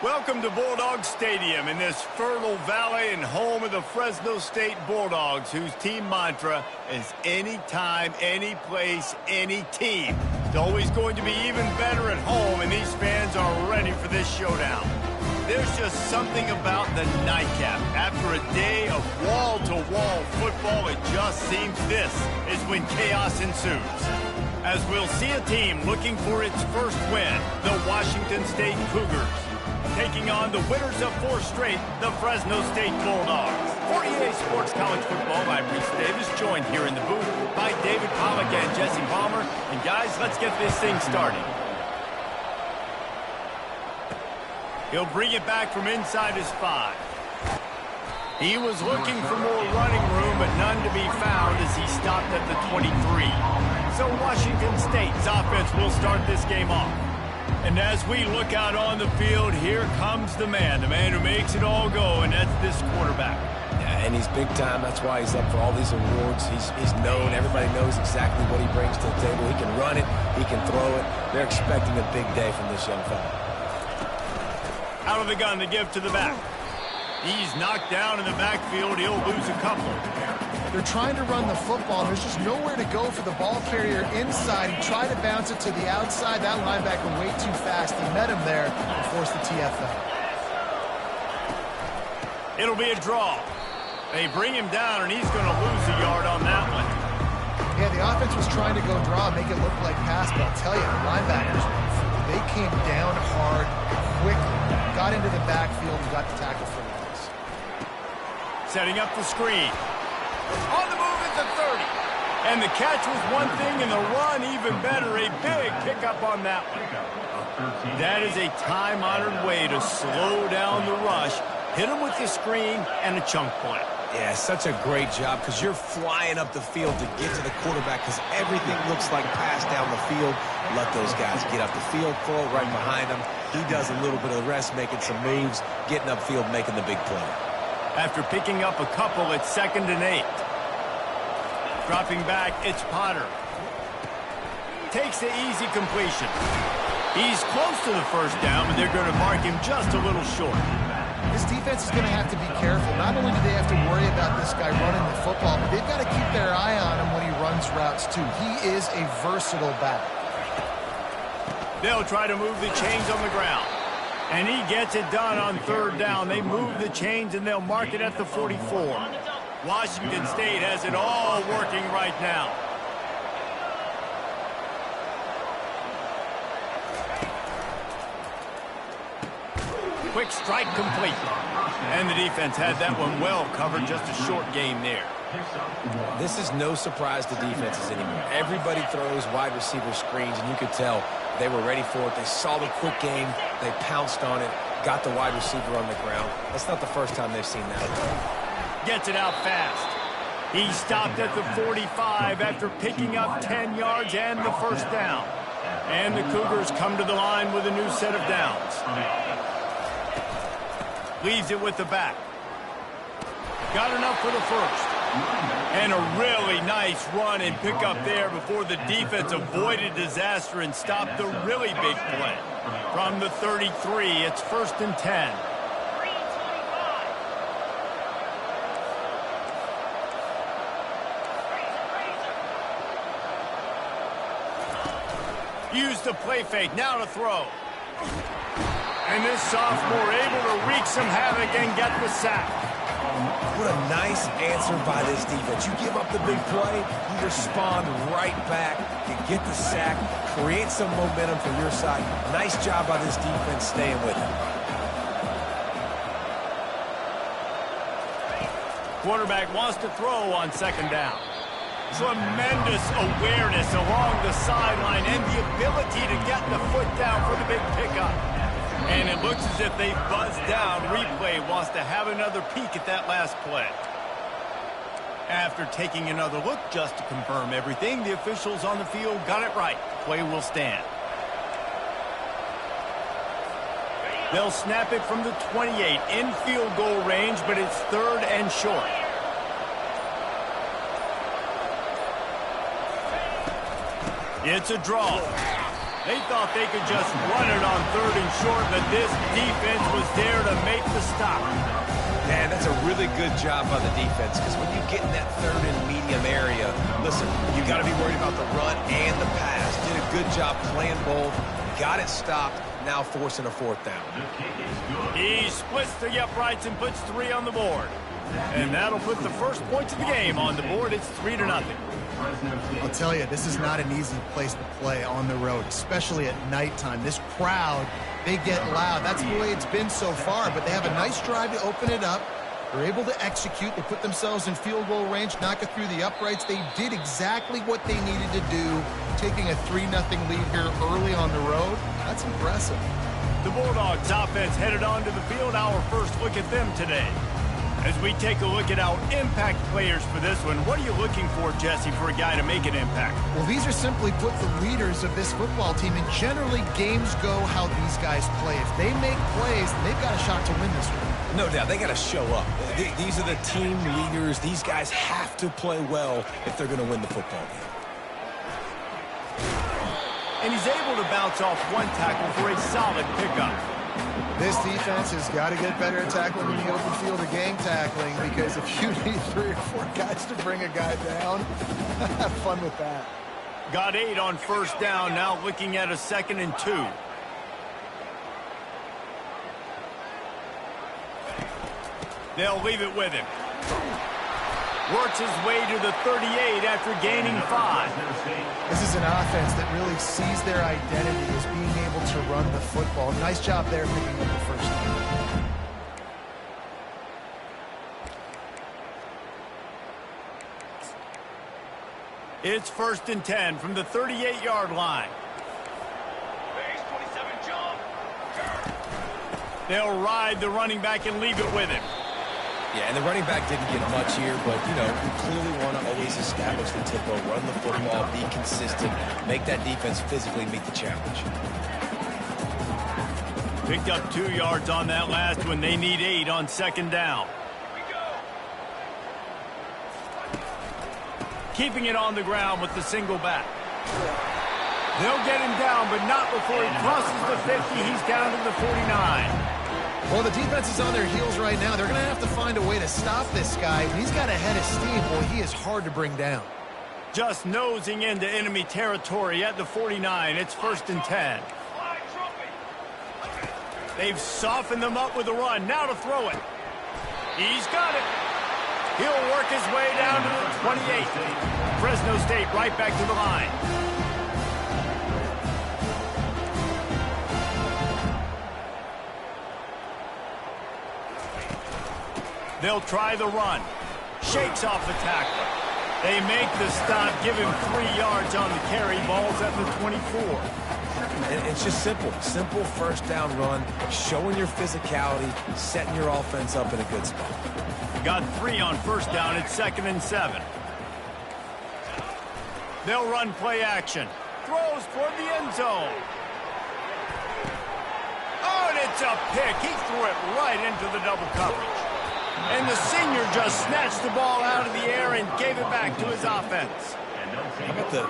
Welcome to Bulldog Stadium in this fertile valley and home of the Fresno State Bulldogs, whose team mantra is anytime, any place, any team. It's always going to be even better at home, and these fans are ready for this showdown. There's just something about the nightcap. After a day of wall-to-wall football, it just seems this is when chaos ensues. As we'll see a team looking for its first win, the Washington State Cougars, taking on the winners of 4 straight, the Fresno State Bulldogs. For EA Sports College Football, I'm Reese Davis, joined here in the booth by David Pollack and Jesse Palmer. And guys, let's get this thing started. He'll bring it back from inside his 5. He was looking for more running room, but none to be found as he stopped at the 23. So Washington State's offense will start this game off. And as we look out on the field, here comes the man who makes it all go, and that's this quarterback. Yeah, and he's big time. That's why he's up for all these awards. He's known. Everybody knows exactly what he brings to the table. He can run it. He can throw it. They're expecting a big day from this young fella. Out of the gun to give to the back. He's knocked down in the backfield. He'll lose a couple. They're trying to run the football. There's just nowhere to go for the ball carrier inside. He tried to bounce it to the outside. That linebacker way too fast. He met him there and forced the TFL. It'll be a draw. They bring him down, and he's going to lose a yard on that one. Yeah, the offense was trying to go draw, make it look like pass, but I'll tell you, the linebackers, they came down hard, quickly, got into the backfield, and got the tackle for loss. Setting up the screen. On the move at the 30. And the catch was one thing, and the run even better. A big pickup on that one. That is a time-honored way to slow down the rush, hit him with the screen, and a chunk play. Yeah, such a great job because you're flying up the field to get to the quarterback because everything looks like pass down the field. Let those guys get up the field, throw it right behind him. He does a little bit of the rest, making some moves, getting upfield, making the big play. After picking up a couple, it's 2nd and 8. Dropping back, it's Potter. Takes the easy completion. He's close to the first down, but they're going to mark him just a little short. This defense is going to have to be careful. Not only do they have to worry about this guy running the football, but they've got to keep their eye on him when he runs routes, too. He is a versatile back. They'll try to move the chains on the ground. And he gets it done on 3rd down. They move the chains, and they'll mark it at the 44. Washington State has it all working right now. Quick strike complete. And the defense had that one well covered. Just a short game there. This is no surprise to defenses anymore. Everybody throws wide receiver screens, and you could tell they were ready for it. They saw the quick game. They pounced on it, got the wide receiver on the ground. That's not the first time they've seen that. Gets it out fast. He stopped at the 45 after picking up 10 yards and the first down. And the Cougars come to the line with a new set of downs. Leaves it with the back. Got enough for the first. And a really nice run and pick up there before the defense avoided disaster and stopped the really big play. From the 33, it's 1st and 10. Use the play fake, now to throw. And this sophomore able to wreak some havoc and get the sack. What a nice answer by this defense. You give up the big play, you respond right back, you get the sack, create some momentum for your side. Nice job by this defense staying with it. Quarterback wants to throw on 2nd down. Tremendous awareness along the sideline and the ability to get the foot down for the big pickup. And it looks as if they buzzed down. Replay wants to have another peek at that last play. After taking another look just to confirm everything, the officials on the field got it right. Play will stand. They'll snap it from the 28 in field goal range, but it's 3rd and short. It's a draw. They thought they could just run it on 3rd and short, but this defense was there to make the stop. Man, that's a really good job by the defense, because when you get in that 3rd and medium area, listen, you got to be worried about the run and the pass. Did a good job playing both, got it stopped, now forcing a 4th down. He splits the uprights and puts 3 on the board. And that'll put the first points of the game on the board. It's 3-0. I'll tell you, this is not an easy place to play on the road, especially at nighttime. This crowd, they get loud. That's the way it's been so far, but they have a nice drive to open it up. They're able to execute. They put themselves in field goal range, knock it through the uprights. They did exactly what they needed to do, taking a 3-0 lead here early on the road. That's impressive. The Bulldogs offense headed onto the field. Our first look at them today. As we take a look at our impact players for this one, what are you looking for, Jesse, for a guy to make an impact? Well, these are simply put the leaders of this football team, and generally games go how these guys play. If they make plays, they've got a shot to win this one. No doubt, they got to show up. These are the team leaders. These guys have to play well if they're going to win the football game. And he's able to bounce off one tackle for a solid pickup. This defense has got to get better at tackling in the open field or gang tackling, because if you need 3 or 4 guys to bring a guy down, have fun with that. Got 8 on 1st down, now looking at a 2nd and 2. They'll leave it with him. Works his way to the 38 after gaining 5. This is an offense that really sees their identity as being able to run the football. Nice job there picking up the first down. It's 1st and 10 from the 38-yard line. They'll ride the running back and leave it with him. Yeah, and the running back didn't get much here, but, you know, you clearly want to always establish the tempo, run the football, be consistent, make that defense physically meet the challenge. Picked up 2 yards on that last one. They need 8 on 2nd down. Keeping it on the ground with the single back. They'll get him down, but not before he crosses the 50. He's down to the 49. Well, the defense is on their heels right now. They're going to have to find a way to stop this guy. He's got a head of steam. Boy, he is hard to bring down. Just nosing into enemy territory at the 49. It's 1st and 10. They've softened them up with a run. Now to throw it. He's got it. He'll work his way down to the 28. Fresno State right back to the line. They'll try the run. Shakes off the tackler. They make the stop, give him 3 yards on the carry. Ball's at the 24. And it's just simple. Simple 1st down run, showing your physicality, setting your offense up in a good spot. Got 3 on 1st down. It's 2nd and 7. They'll run play action. Throws toward the end zone. Oh, and it's a pick. He threw it right into the double coverage. And the senior just snatched the ball out of the air and gave it back to his offense.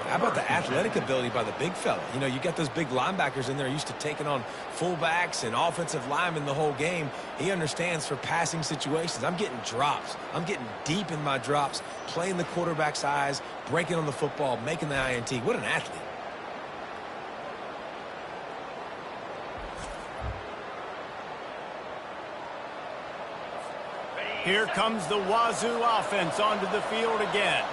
How about the athletic ability by the big fella? You know, you got those big linebackers in there used to taking on fullbacks and offensive linemen the whole game. He understands for passing situations. I'm getting drops. I'm getting deep in my drops, playing the quarterback's eyes, breaking on the football, making the INT. What an athlete. Here comes the Wazoo offense onto the field again.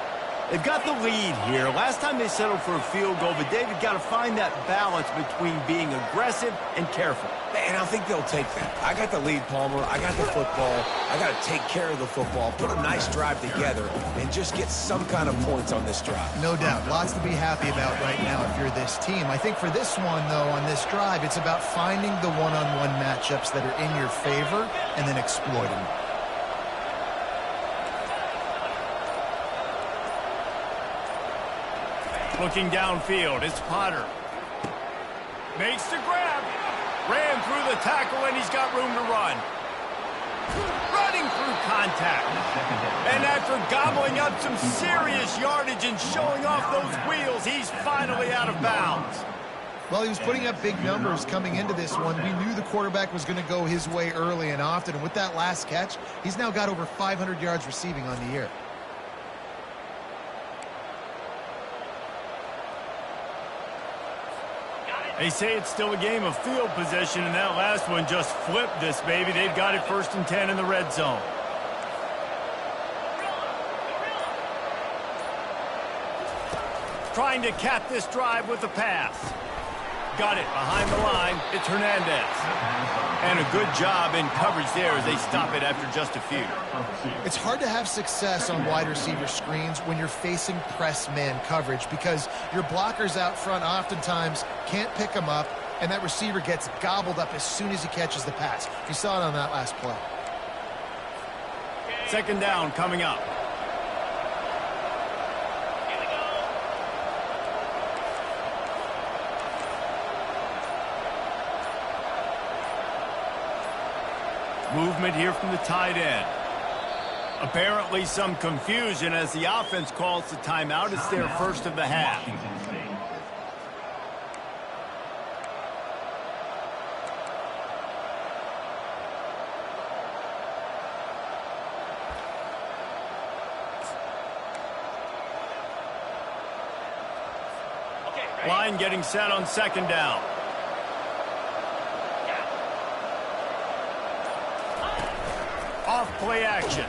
They've got the lead here. Last time they settled for a field goal, but David got to find that balance between being aggressive and careful. And I think they'll take that. I got the lead, Palmer. I got the football. I got to take care of the football, put a nice drive together, and just get some kind of points on this drive. No doubt. Lots to be happy about right now if you're this team. I think for this one, though, on this drive, it's about finding the one-on-one matchups that are in your favor and then exploiting them. Looking downfield, it's Potter. Makes the grab. Ran through the tackle, and he's got room to run. Running through contact. And after gobbling up some serious yardage and showing off those wheels, he's finally out of bounds. Well, he was putting up big numbers coming into this one. We knew the quarterback was going to go his way early and often. And with that last catch, he's now got over 500 yards receiving on the year. They say it's still a game of field position, and that last one just flipped this baby. They've got it 1st and 10 in the red zone. Trying to cap this drive with a pass. Got it behind the line. It's Hernandez. And a good job in coverage there as they stop it after just a few. It's hard to have success on wide receiver screens when you're facing press man coverage because your blockers out front oftentimes can't pick them up, and that receiver gets gobbled up as soon as he catches the pass. You saw it on that last play. 2nd down coming up. Movement here from the tight end. Apparently some confusion as the offense calls the timeout. It's their first of the half. Line getting set on 2nd down. Off play action.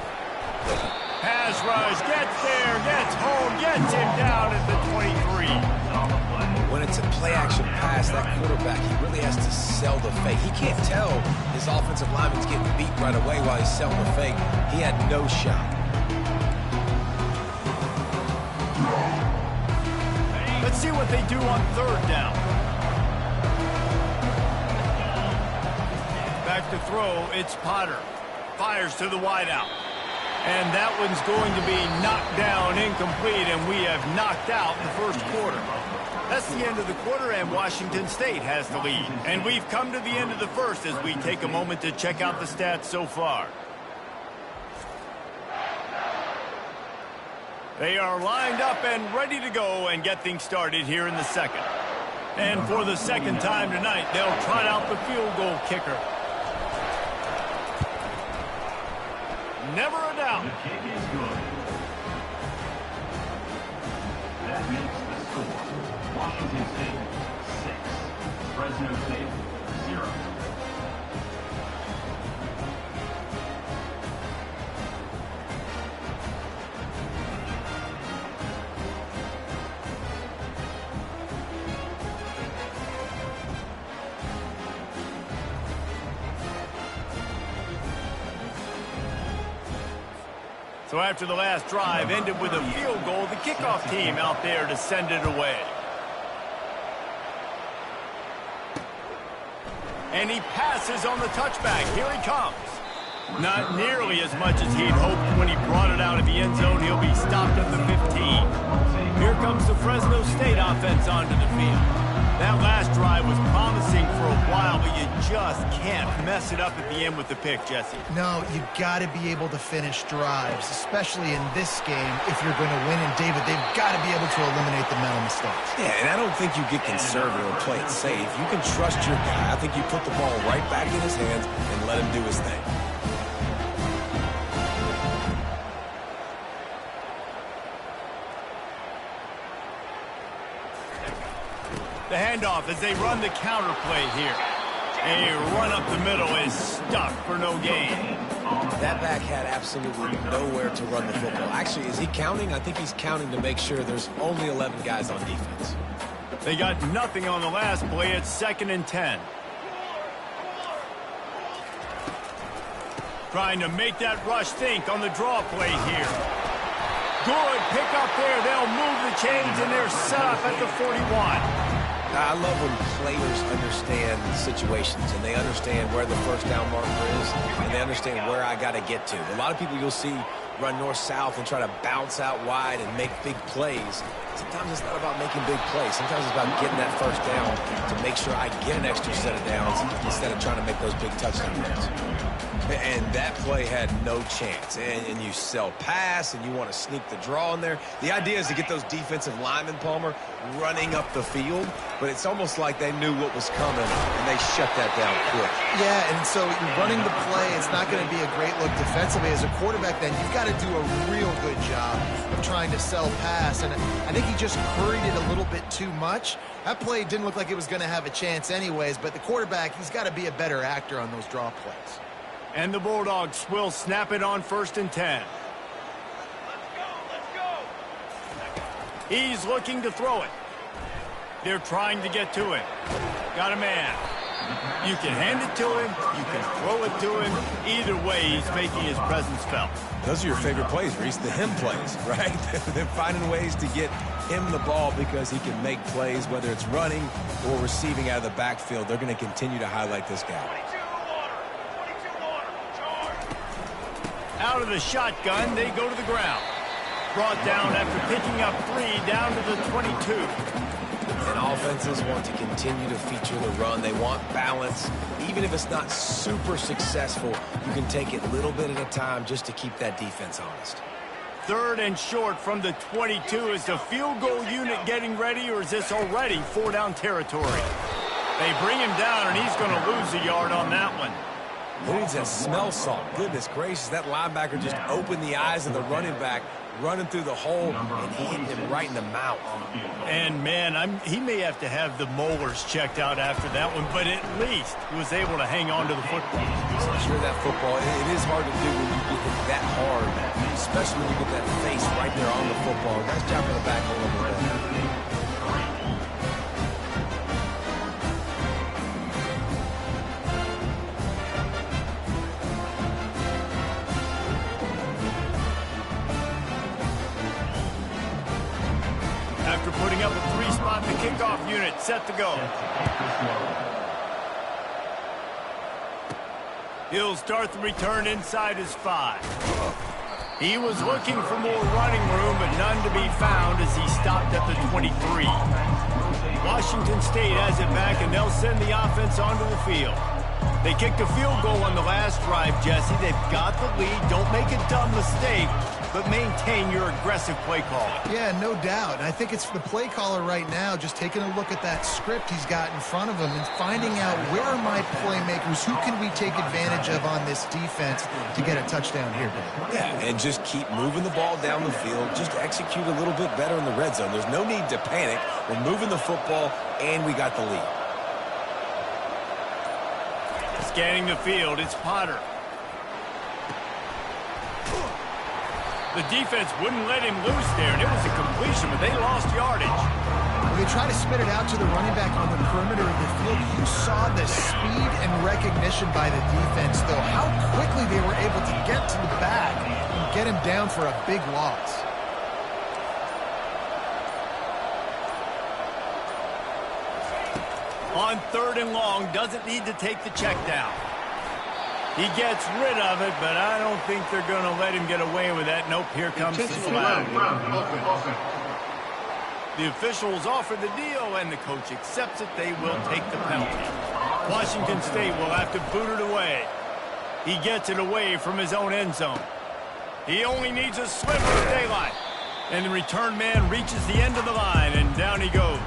Pass rush, gets there, gets home, gets him down at the 23. When it's a play-action pass, that quarterback, he really has to sell the fake. He can't tell his offensive lineman's getting beat right away while he's selling the fake. He had no shot. Let's see what they do on 3rd down. Back to throw, it's Potter. Fires to the wideout. And that one's going to be knocked down, incomplete, and we have knocked out the 1st quarter. That's the end of the quarter, and Washington State has the lead. And we've come to the end of the 1st as we take a moment to check out the stats so far. They are lined up and ready to go and get things started here in the 2nd. And for the 2nd time tonight, they'll trot out the field goal kicker. Never a doubt. The kick is good. That makes the score Washington State 6, Fresno State 0. So after the last drive ended with a field goal, the kickoff team out there to send it away. And he passes on the touchback. Here he comes. Not nearly as much as he'd hoped when he brought it out of the end zone. He'll be stopped at the 15. Here comes the Fresno State offense onto the field. That last drive was promising for a while, but you just can't mess it up at the end with the pick, Jesse. No, you got to be able to finish drives, especially in this game if you're going to win. And, David, they've got to be able to eliminate the mental mistakes. Yeah, and I don't think you get conservative or play it safe. You can trust your guy. I think you put the ball right back in his hands and let him do his thing. The handoff as they run the counter play here. A run up the middle is stuck for no gain. That back had absolutely nowhere to run the football. Actually, is he counting? I think he's counting to make sure there's only 11 guys on defense. They got nothing on the last play. It's 2nd and 10. Trying to make that rush think on the draw play here. Good pick up there. They'll move the chains, and they're set up at the 41. I love when players understand situations and they understand where the 1st down marker is and they understand where I got to get to. A lot of people you'll see run north-south and try to bounce out wide and make big plays. Sometimes it's not about making big plays. Sometimes it's about getting that first down to make sure I get an extra set of downs instead of trying to make those big touchdown runs. And that play had no chance. And you sell pass, and you want to sneak the draw in there. The idea is to get those defensive linemen, Palmer, running up the field. But it's almost like they knew what was coming, and they shut that down quick. Yeah, and so you're running the play. It's not going to be a great look defensively. As a quarterback, then, you've got to do a real good job of trying to sell pass. And I think he just hurried it a little bit too much. That play didn't look like it was going to have a chance anyways, but the quarterback, he's got to be a better actor on those draw plays. And the Bulldogs will snap it on 1st and 10. He's looking to throw it. They're trying to get to him. Got a man. You can hand it to him. You can throw it to him. Either way, he's making his presence felt. Those are your favorite plays, Reese, the him plays, right? They're finding ways to get him the ball because he can make plays, whether it's running or receiving out of the backfield. They're going to continue to highlight this guy. Out of the shotgun, they go to the ground. Brought down after picking up 3 down to the 22. And offenses want to continue to feature the run. They want balance. Even if it's not super successful, you can take it a little bit at a time just to keep that defense honest. 3rd and short from the 22. Is the field goal unit getting ready, or is this already 4-down territory? They bring him down, and he's going to lose a yard on that one. Who needs that smell salt? Goodness gracious, that linebacker just opened the eyes of the running back, running through the hole, and he hit him right in the mouth. And, man, he may have to have the molars checked out after that one, but at least he was able to hang on to the football. So I'm sure that football, it is hard to do when you get hit that hard, especially when you get that face right there on the football. Nice job in the back a little bit. After putting up a 3-spot, the kickoff unit set to go. He'll start the return inside his 5. He was looking for more running room, but none to be found as he stopped at the 23. Washington State has it back, and they'll send the offense onto the field. They kicked a field goal on the last drive, Jesse. They've got the lead. Don't make a dumb mistake, but maintain your aggressive play calling. Yeah, no doubt. I think it's the play caller right now just taking a look at that script he's got in front of him and finding out where are my playmakers, who can we take advantage of on this defense to get a touchdown here, Dave. Yeah, and just keep moving the ball down the field. Just execute a little bit better in the red zone. There's no need to panic. We're moving the football, and we got the lead. Scanning the field, it's Potter. The defense wouldn't let him loose there, and it was a completion, but they lost yardage. When they try to spit it out to the running back on the perimeter of the field, you saw the speed and recognition by the defense, though, how quickly they were able to get to the back and get him down for a big loss. On 3rd and long, doesn't need to take the check down. He gets rid of it, but I don't think they're going to let him get away with that. Nope, here comes the flag. The officials offer the deal, and the coach accepts it. They will take the penalty. Washington State will have to boot it away. He gets it away from his own end zone. He only needs a sliver of daylight. And the return man reaches the end of the line, and down he goes.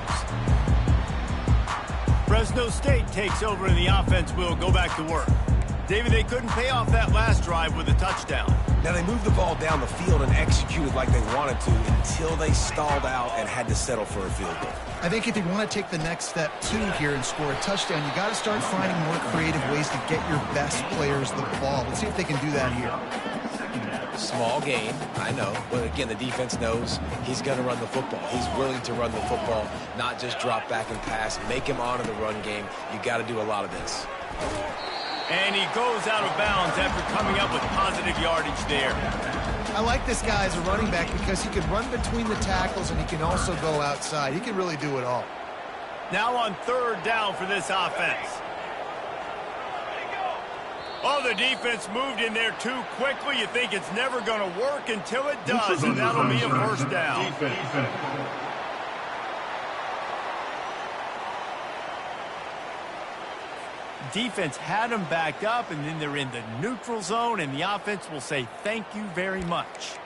Fresno State takes over, and the offense will go back to work. David, they couldn't pay off that last drive with a touchdown. Now, they moved the ball down the field and executed like they wanted to until they stalled out and had to settle for a field goal. I think if you want to take the next step, too, here and score a touchdown, you got to start finding more creative ways to get your best players the ball. Let's see if they can do that here. Small gain, I know. But, again, the defense knows he's going to run the football. He's willing to run the football, not just drop back and pass. Make him honor the run game. You got to do a lot of this. And he goes out of bounds after coming up with positive yardage there. I like this guy as a running back because he can run between the tackles and he can also go outside. He can really do it all. Now on 3rd down for this offense. Oh, the defense moved in there too quickly. You think it's never going to work until it does, and that'll be a 1st down. Defense had them backed up, and then they're in the neutral zone, and the offense will say thank you very much.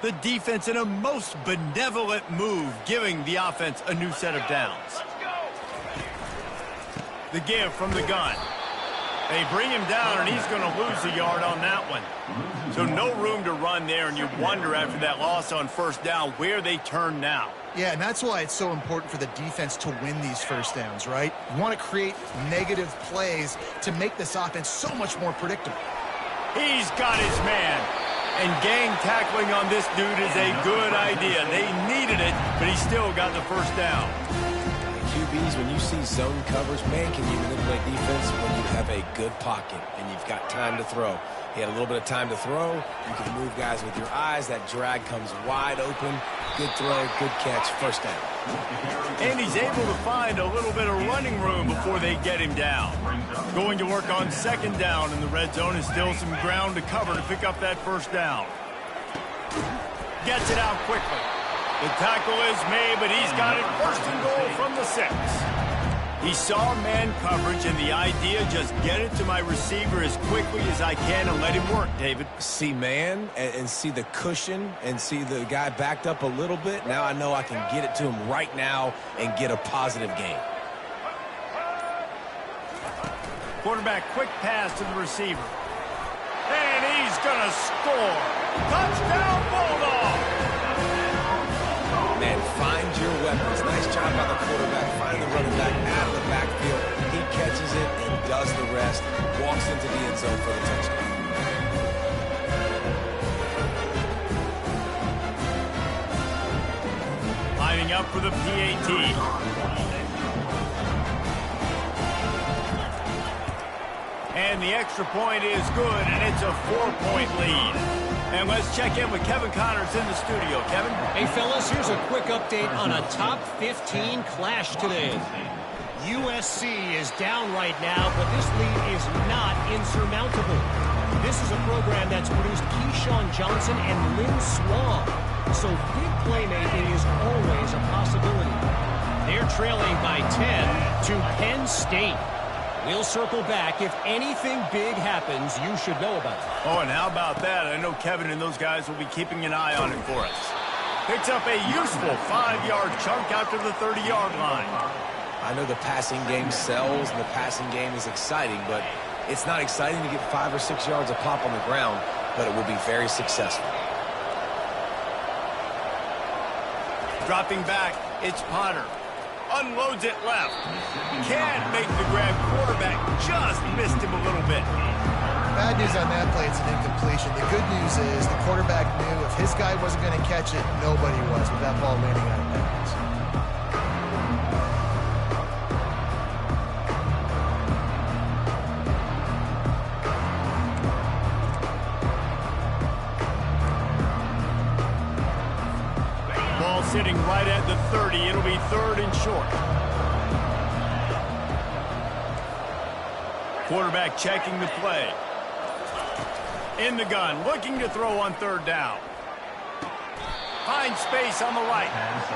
The defense in a most benevolent move, giving the offense a new set of downs. The give from the gun. They bring him down, and he's going to lose a yard on that one. So no room to run there, and you wonder after that loss on first down where they turn now. Yeah, and that's why it's so important for the defense to win these first downs, right? You want to create negative plays to make this offense so much more predictable. He's got his man. And gang tackling on this dude is a good idea. They needed it, but he still got the first down. QBs, when you see zone coverage, man, can you manipulate defense when you have a good pocket and you've got time to throw? He had a little bit of time to throw. You can move guys with your eyes. That drag comes wide open. Good throw, good catch, first down. And he's able to find a little bit of running room before they get him down. Going to work on second down in the red zone, is still some ground to cover to pick up that first down. Gets it out quickly. The tackle is made, but he's got it first and goal from the 6. He saw man coverage, and the idea, just get it to my receiver as quickly as I can and let him work, David. See man and see the cushion and see the guy backed up a little bit. Now I know I can get it to him right now and get a positive gain. Quarterback, quick pass to the receiver. And he's going to score. Touchdown, Bulldog! Man, find your weapons. Nice job by the quarterback. Find the running back out of the backfield. He catches it and does the rest. Walks into the end zone for the touchdown. Lining up for the PAT. And the extra point is good, and it's a 4-point lead. And let's check in with Kevin Connors in the studio. Kevin? Hey, fellas, here's a quick update on a top 15 clash today. USC is down right now, but this lead is not insurmountable. This is a program that's produced Keyshawn Johnson and Lynn Swan, so big playmaking is always a possibility. They're trailing by 10 to Penn State. We'll circle back. If anything big happens, you should know about it. Oh, and how about that? I know Kevin and those guys will be keeping an eye on it for us. Picks up a useful 5-yard chunk out to the 30-yard line. I know the passing game sells and the passing game is exciting, but it's not exciting to get 5 or 6 yards of pop on the ground, but it will be very successful. Dropping back, it's Potter. Unloads it left. Can't make the grab. Quarterback just missed him a little bit. Bad news on that play, it's an incompletion. The good news is the quarterback knew if his guy wasn't going to catch it, nobody was with that ball landing out of bounds. Ball sitting right at the 30. It'll be 3rd and short. Quarterback checking the play. In the gun, looking to throw on 3rd down. Finds space on the right.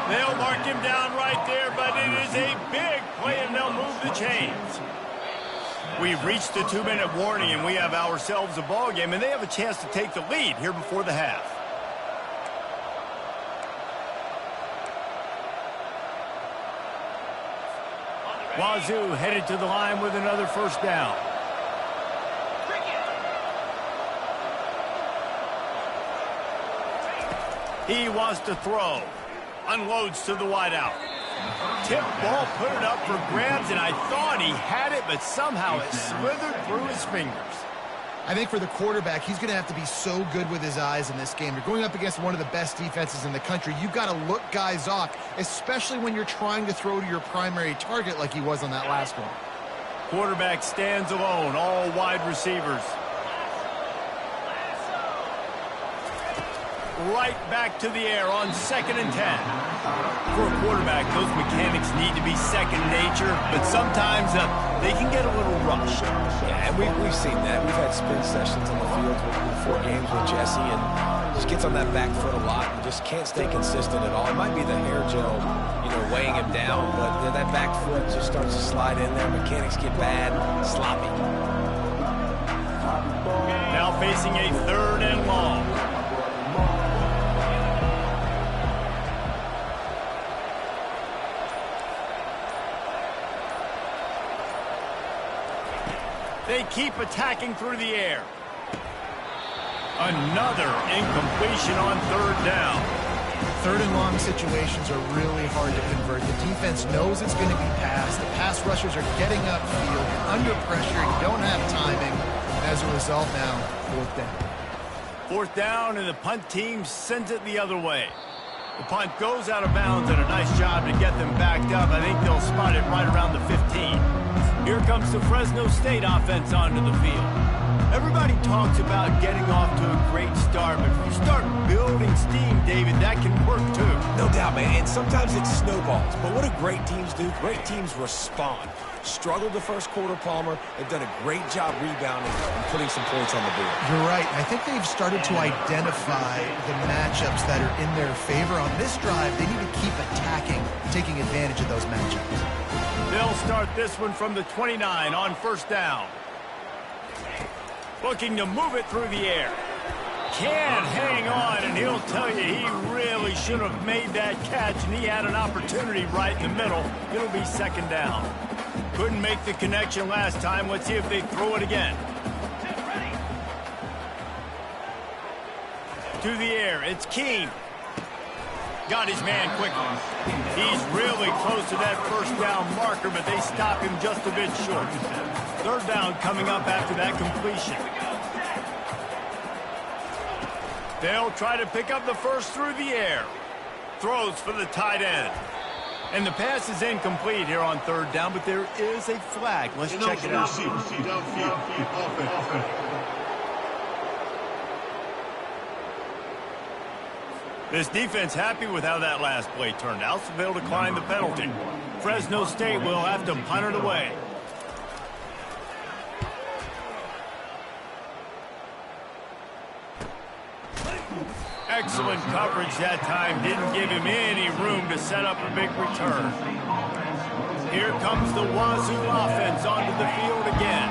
They'll mark him down right there, but it is a big play, and they'll move the chains. We've reached the 2-minute warning, and we have ourselves a ball game, and they have a chance to take the lead here before the half. Wazoo headed to the line with another first down. He wants to throw. Unloads to the wideout. Tip ball, put it up for grabs, and I thought he had it, but somehow it slithered through his fingers. I think for the quarterback, he's going to have to be so good with his eyes in this game. You're going up against one of the best defenses in the country. You've got to look guys off, especially when you're trying to throw to your primary target like he was on that last one. Quarterback stands alone, all wide receivers. Right back to the air on 2nd and 10. For a quarterback, those mechanics need to be second nature, but sometimes they can get a little rushed. Yeah, and we've seen that. We've had spin sessions on the field with 4 games with Jesse, and just gets on that back foot a lot and just can't stay consistent at all. It might be the hair gel, weighing him down, but that back foot just starts to slide in there. Mechanics get bad, sloppy. Now facing a 3rd and long. They keep attacking through the air. Another incompletion on 3rd down. 3rd and long situations are really hard to convert. The defense knows it's going to be passed. The pass rushers are getting upfield. You're under pressure. You don't have timing. As a result now, 4th down. 4th down, and the punt team sends it the other way. The punt goes out of bounds, and a nice job to get them backed up. I think they'll spot it right around the 15. Here comes the Fresno State offense onto the field. Everybody talks about getting off to a great start, but if you start building steam, David, that can work too. No doubt, man, and sometimes it snowballs. But what do great teams do? Great teams respond. Struggled the first quarter, Palmer. They've done a great job rebounding and putting some points on the board. You're right. I think they've started to identify the matchups that are in their favor. On this drive, they need to keep attacking, taking advantage of those matchups. They'll start this one from the 29 on 1st down. Looking to move it through the air. Can't hang on, and he'll tell you he really should have made that catch, and he had an opportunity right in the middle. It'll be 2nd down. Couldn't make the connection last time. Let's see if they throw it again. To the air, it's Keene. Got his man quickly. He's really close to that 1st down marker, but they stop him just a bit short. 3rd down coming up after that completion. They'll try to pick up the 1st through the air. Throws for the tight end. And the pass is incomplete here on 3rd down, but there is a flag. Let's check it out. This defense happy with how that last play turned out, so they'll decline the penalty. Fresno State will have to punt it away. Excellent coverage that time. Didn't give him any room to set up a big return. Here comes the Wazoo offense onto the field again.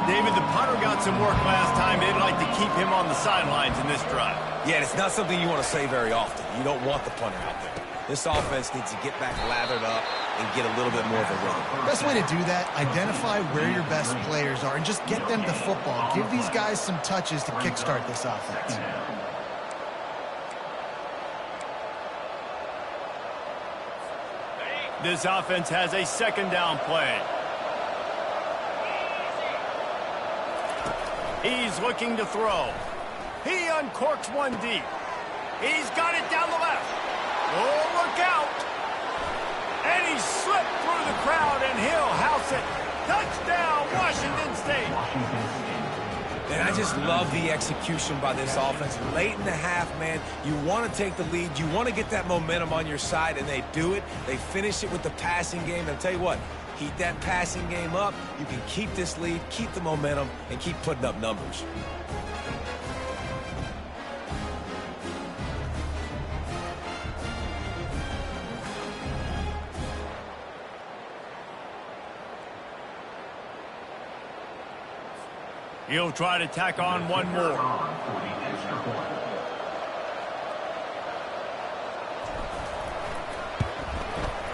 David, the punter got some work last time. They'd like to keep him on the sidelines in this drive. Yeah, it's not something you want to say very often. You don't want the punter out there. This offense needs to get back lathered up and get a little bit more of a run. Best way to do that, identify where your best players are and just get them the football. Give these guys some touches to kickstart this offense. This offense has a 2nd down play. He's looking to throw. He uncorks one deep. He's got it down the left. Oh, look out. And he slipped through the crowd, and he'll house it. Touchdown, Washington State. And I just love the execution by this offense. Late in the half, man, you want to take the lead. You want to get that momentum on your side, and they do it. They finish it with the passing game. And I'll tell you what, keep that passing game up. You can keep this lead, keep the momentum, and keep putting up numbers. He'll try to tack on one more.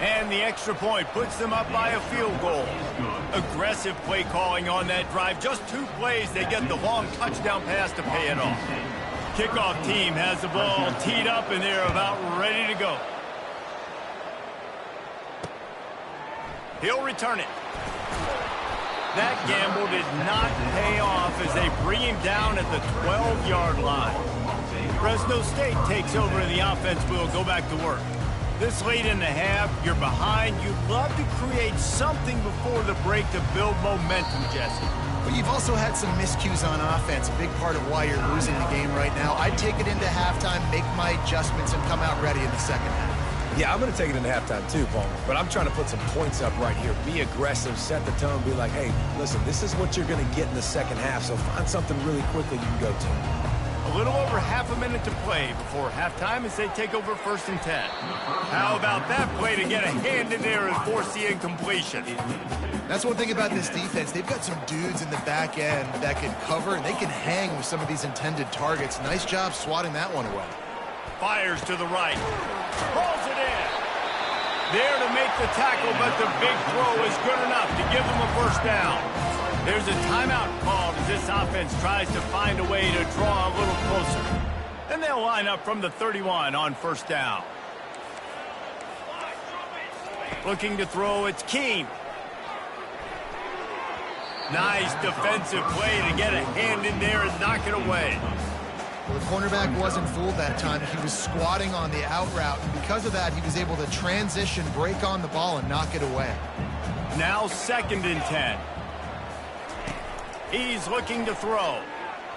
And the extra point puts them up by a field goal. Aggressive play calling on that drive. Just 2 plays, they get the long touchdown pass to pay it off. Kickoff team has the ball teed up, and they're about ready to go. He'll return it. That gamble did not pay off as they bring him down at the 12-yard line. Fresno State takes over and the offense will go back to work. This late in the half, you're behind. You'd love to create something before the break to build momentum, Jesse. But you've also had some miscues on offense, a big part of why you're losing the game right now. I'd take it into halftime, make my adjustments, and come out ready in the 2nd half. Yeah, I'm going to take it into halftime too, Palmer. But I'm trying to put some points up right here. Be aggressive, set the tone, be like, hey, listen, this is what you're going to get in the 2nd half, so find something really quickly you can go to. A little over half a minute to play before halftime as they take over 1st and 10. How about that play to get a hand in there and force the incompletion? That's one thing about this defense. They've got some dudes in the back end that can cover, and they can hang with some of these intended targets. Nice job swatting that one away. Fires to the right. Rolls it in. There to make the tackle, but the big throw is good enough to give them a 1st down. There's a timeout called as this offense tries to find a way to draw a little closer. Then they'll line up from the 31 on 1st down. Looking to throw, it's Keene. Nice defensive play to get a hand in there and knock it away. Well, the cornerback wasn't fooled that time. He was squatting on the out route, and because of that, he was able to transition, break on the ball, and knock it away. Now 2nd and 10. He's looking to throw.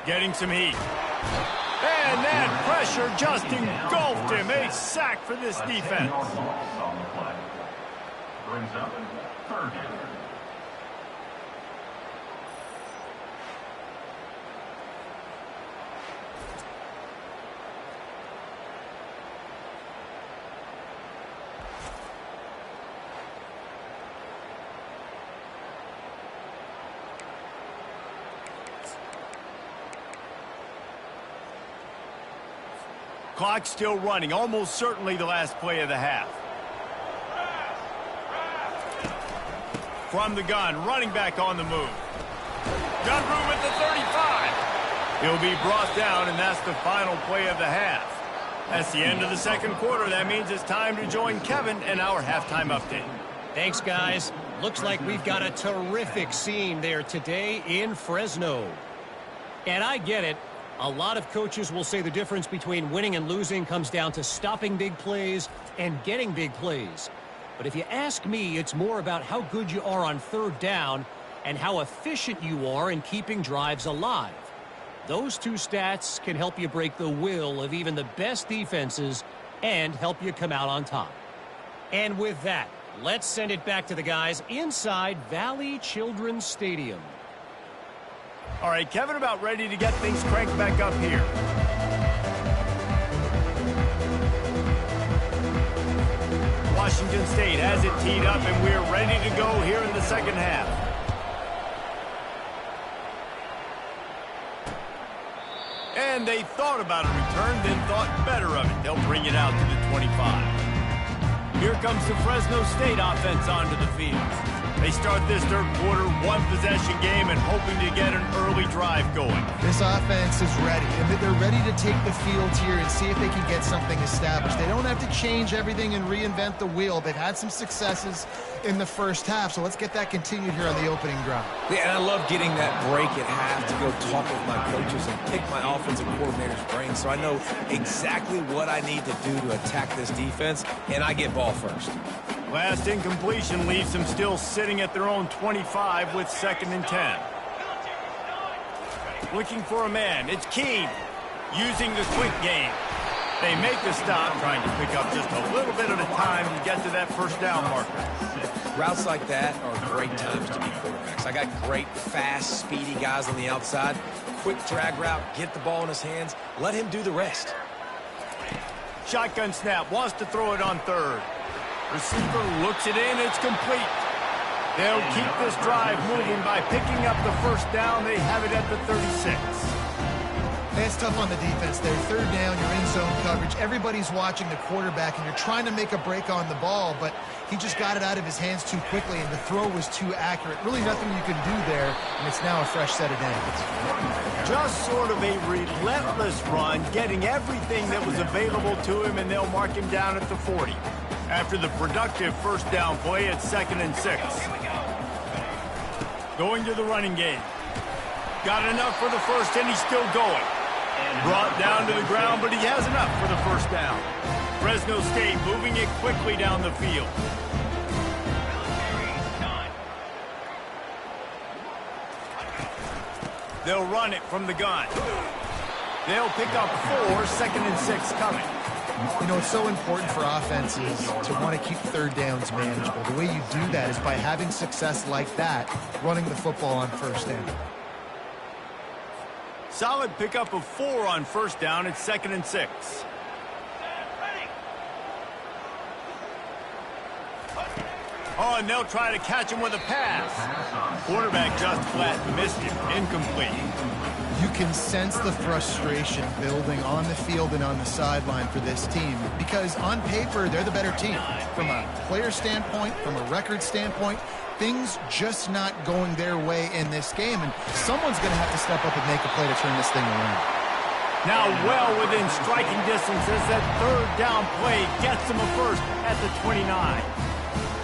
Getting some heat. And that pressure just engulfed him. A sack for this defense. Brings up 3rd down. Clock still running, almost certainly the last play of the half. From the gun, running back on the move. Got room at the 35. He'll be brought down, and that's the final play of the half. That's the end of the 2nd quarter. That means it's time to join Kevin and our halftime update. Thanks, guys. Looks like we've got a terrific scene there today in Fresno. And I get it. A lot of coaches will say the difference between winning and losing comes down to stopping big plays and getting big plays. But if you ask me, it's more about how good you are on 3rd down and how efficient you are in keeping drives alive. Those two stats can help you break the will of even the best defenses and help you come out on top. And with that, let's send it back to the guys inside Valley Children's Stadium. All right, Kevin, about ready to get things cranked back up here. Washington State has it teed up, and we're ready to go here in the 2nd half. And they thought about a return, then thought better of it. They'll bring it out to the 25. Here comes the Fresno State offense onto the field. They start this 3rd quarter, 1-possession game, and hoping to get an early drive going. This offense is ready. They're ready to take the field here and see if they can get something established. They don't have to change everything and reinvent the wheel. They've had some successes in the 1st half, so let's get that continued here on the opening drive. Yeah, and I love getting that break at half to go talk with my coaches and pick my offensive coordinator's brain so I know exactly what I need to do to attack this defense, and I get ball first. Last incompletion leaves them still sitting at their own 25 with 2nd and 10. Looking for a man. It's Keene using the quick game. They make the stop, trying to pick up just a little bit at a time to get to that 1st down marker. Routes like that are great times to be quarterbacks. I got great, fast, speedy guys on the outside. Quick drag route, get the ball in his hands, let him do the rest. Shotgun snap, wants to throw it on 3rd. Receiver looks it in, it's complete. They'll keep this drive moving by picking up the 1st down. They have it at the 36. That's tough on the defense there. 3rd down, you're in zone coverage. Everybody's watching the quarterback, and you're trying to make a break on the ball, but he just got it out of his hands too quickly, and the throw was too accurate. Really nothing you can do there, and it's now a fresh set of downs. Just sort of a relentless run, getting everything that was available to him, and they'll mark him down at the 40. After the productive 1st down play at 2nd and 6. Going to the running game. Got enough for the 1st, and he's still going. Brought down to the ground, but he has enough for the 1st down. Fresno State moving it quickly down the field. They'll run it from the gun. They'll pick up 4, 2nd and 6 coming. You know, it's so important for offenses to want to keep 3rd downs manageable. The way you do that is by having success like that, running the football on 1st down. Solid pickup of 4 on first down. It's 2nd and 6. Oh, and they'll try to catch him with a pass. Quarterback just flat missed him. Incomplete. You can sense the frustration building on the field and on the sideline for this team because on paper, they're the better team. From a player standpoint, from a record standpoint, things just not going their way in this game, and someone's going to have to step up and make a play to turn this thing around. Now well within striking distance as that 3rd down play gets them a first at the 29.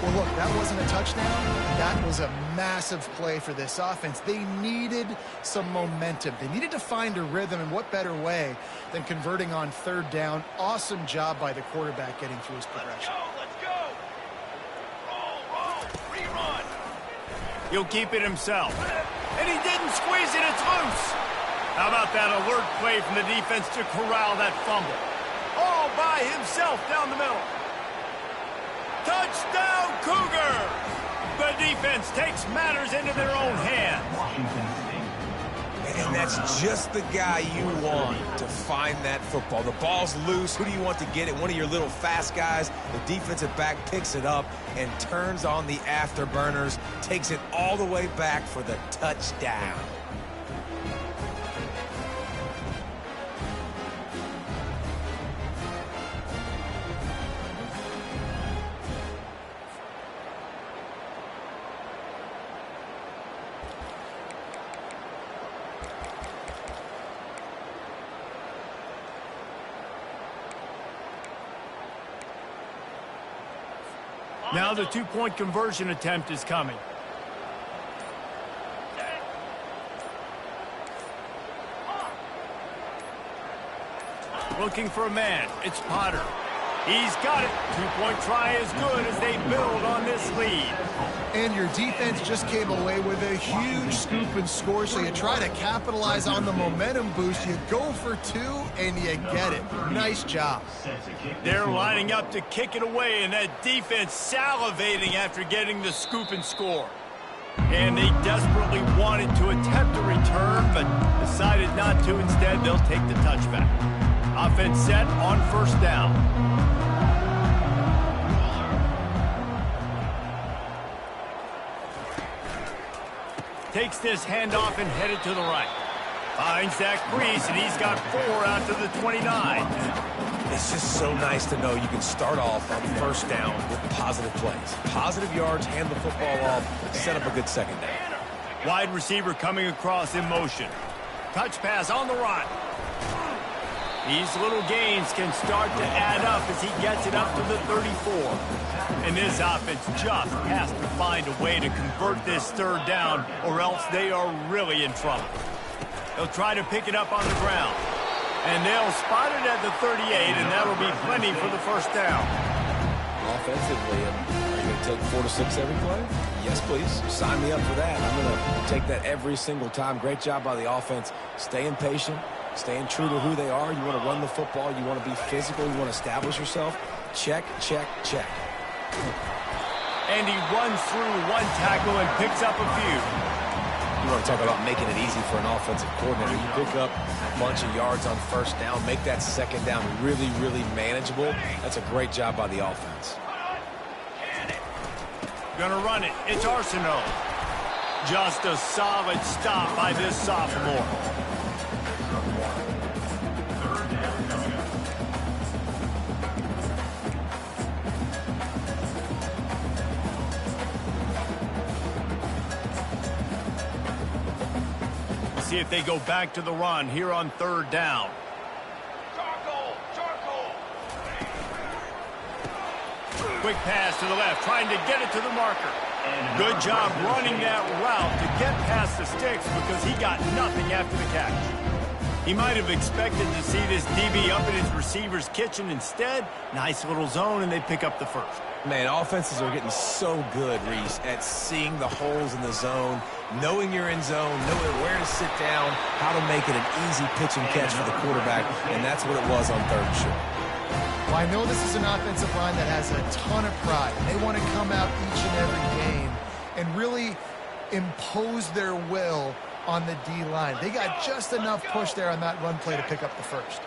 Well, look, that wasn't a touchdown. That was a massive play for this offense. They needed some momentum. They needed to find a rhythm, and what better way than converting on 3rd down. Awesome job by the quarterback getting through his progression. Let's go. Roll, rerun. He'll keep it himself. And he didn't squeeze it. It's loose. How about that alert play from the defense to corral that fumble? All by himself down the middle. Touchdown, Cougar! The defense takes matters into their own hands. And that's just the guy you want to find that football. The ball's loose. Who do you want to get it? One of your little fast guys. The defensive back picks it up and turns on the afterburners, takes it all the way back for the touchdown. Now the 2-point conversion attempt is coming. Looking for a man. It's Potter. He's got it. 2-point try is good as they build on this lead. And your defense just came away with a huge scoop and score, so you try to capitalize on the momentum boost. You go for 2, and you get it. Nice job. They're lining up to kick it away, and that defense salivating after getting the scoop and score. And they desperately wanted to attempt a return, but decided not to. Instead, they'll take the touchback. Offense set on first down. Takes this handoff and headed to the right. Finds Zach Brees, and he's got 4 out to the 29. It's just so nice to know you can start off on first down with positive plays. Positive yards, hand the football off, set up a good second down. Wide receiver coming across in motion. Touch pass on the run. These little gains can start to add up as he gets it up to the 34. And this offense just has to find a way to convert this 3rd down, or else they are really in trouble. They'll try to pick it up on the ground. And they'll spot it at the 38, and that'll be plenty for the first down. Offensively, are you going to take 4 to 6 every play? Yes, please. Sign me up for that. I'm going to take that every single time. Great job by the offense. Staying patient, staying true to who they are. You want to run the football. You want to be physical. You want to establish yourself. Check, check, check. And he runs through 1 tackle and picks up a few. You want to talk about making it easy for an offensive coordinator. You pick up a bunch of yards on first down, make that second down really, really manageable. That's a great job by the offense. Gonna run it. It's Arsenault. Just a solid stop by this sophomore. See if they go back to the run here on 3rd down. Quick pass to the left, trying to get it to the marker. Good job running that route to get past the sticks because he got nothing after the catch. He might have expected to see this DB up in his receiver's kitchen. Instead, nice little zone, and they pick up the first. Man, offenses are getting so good, Reese, at seeing the holes in the zone, knowing you're in zone, knowing where to sit down, how to make it an easy pitch and catch for the quarterback, and that's what it was on 3rd and short. Well, I know this is an offensive line that has a ton of pride. They want to come out each and every game and really impose their will on the D-line. They got just enough push there on that run play to pick up the first.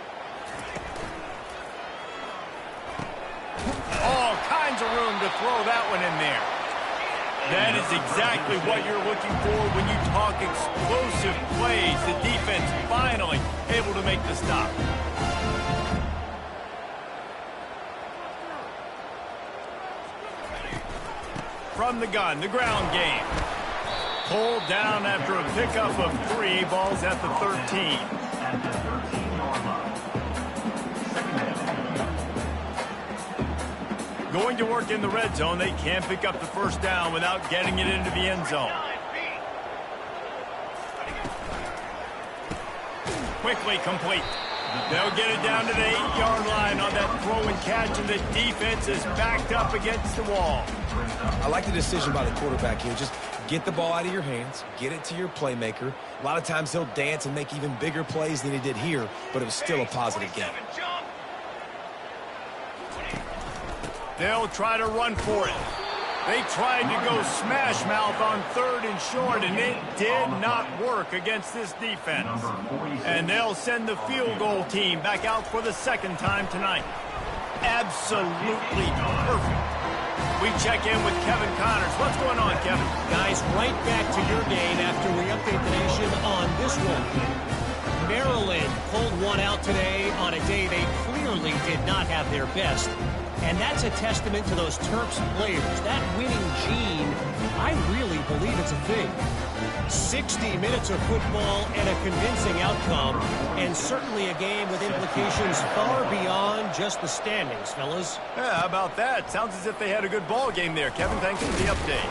All kinds of room to throw that one in there. That is exactly what you're looking for when you talk explosive plays. The defense finally able to make the stop. From the gun, the ground game. Pulled down after a pickup of 3 balls at the 13. At the 13-yard line. Second down. Going to work in the red zone. They can't pick up the first down without getting it into the end zone. Quickly complete. They'll get it down to the 8-yard line on that throw and catch, and the defense is backed up against the wall. I like the decision by the quarterback here. Just get the ball out of your hands, get it to your playmaker. A lot of times he'll dance and make even bigger plays than he did here, but it was still a positive game. They'll try to run for it. They tried to go smash mouth on 3rd and short, and it did not work against this defense. And they'll send the field goal team back out for the second time tonight. Absolutely perfect. We check in with Kevin Connors. What's going on, Kevin? Guys, right back to your game after we update the nation on this one. Maryland pulled one out today on a day they clearly did not have their best. And that's a testament to those Terps players. That winning gene, I really believe it's a thing. 60 minutes of football and a convincing outcome, and certainly a game with implications far beyond just the standings, fellas. Yeah, how about that? Sounds as if they had a good ball game there. Kevin, thanks for the update.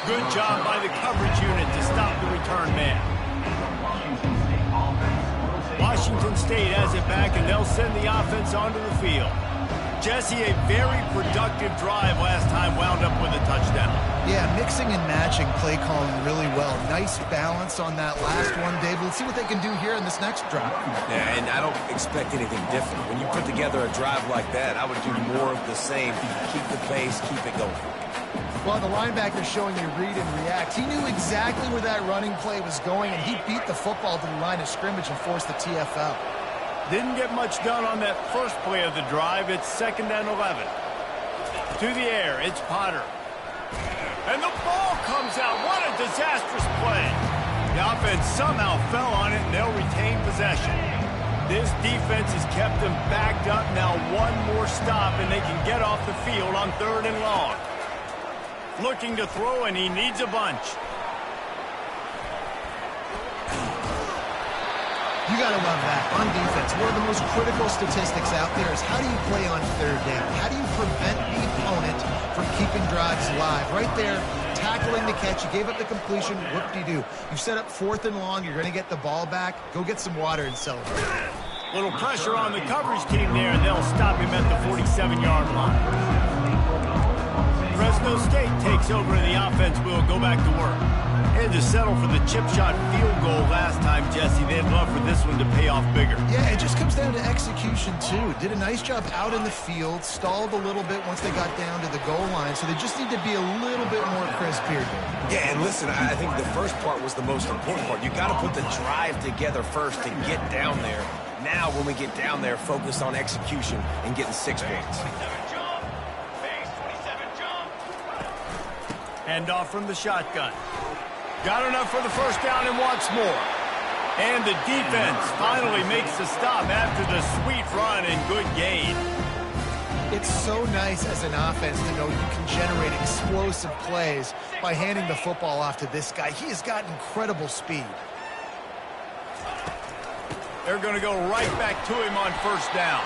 Good job by the coverage unit to stop the return man. Washington State has it back, and they'll send the offense onto the field. Jesse, a very productive drive last time, wound up with a touchdown. Yeah, mixing and matching play calling really well. Nice balance on that last one, Dave. Let's see what they can do here in this next drive. Yeah, and I don't expect anything different. When you put together a drive like that, I would do more of the same. Keep the pace, keep it going. Well, the linebacker's showing you read and react. He knew exactly where that running play was going, and he beat the football to the line of scrimmage and forced the TFL. Didn't get much done on that first play of the drive. It's 2nd and 11. To the air, it's Potter. And the ball comes out. What a disastrous play. The offense somehow fell on it, and they'll retain possession. This defense has kept them backed up. Now one more stop, and they can get off the field on 3rd and long. Looking to throw, and he needs a bunch. You got to love that on defense. One of the most critical statistics out there is how do you play on 3rd down? How do you prevent the opponent from keeping drives alive? Right there, tackling the catch. You gave up the completion. Whoop-de-doo. You set up 4th and long. You're going to get the ball back. Go get some water and celebrate. Little pressure on the coverage team there, and they'll stop him at the 47-yard line. Fresno State takes over, and the offense will go back to work. Had to settle for the chip shot field goal last time, Jesse. They'd love for this one to pay off bigger. Yeah, it just comes down to execution, too. Did a nice job out in the field, stalled a little bit once they got down to the goal line, so they just need to be a little bit more crisp here. Yeah, and listen, I think the first part was the most important part. You got to put the drive together first to get down there. Now, when we get down there, focus on execution and getting 6 points. Hand off from the shotgun. Got enough for the first down and wants more. And the defense finally makes the stop after the sweet run and good gain. It's so nice as an offense to know you can generate explosive plays by handing the football off to this guy. He has got incredible speed. They're going to go right back to him on first down.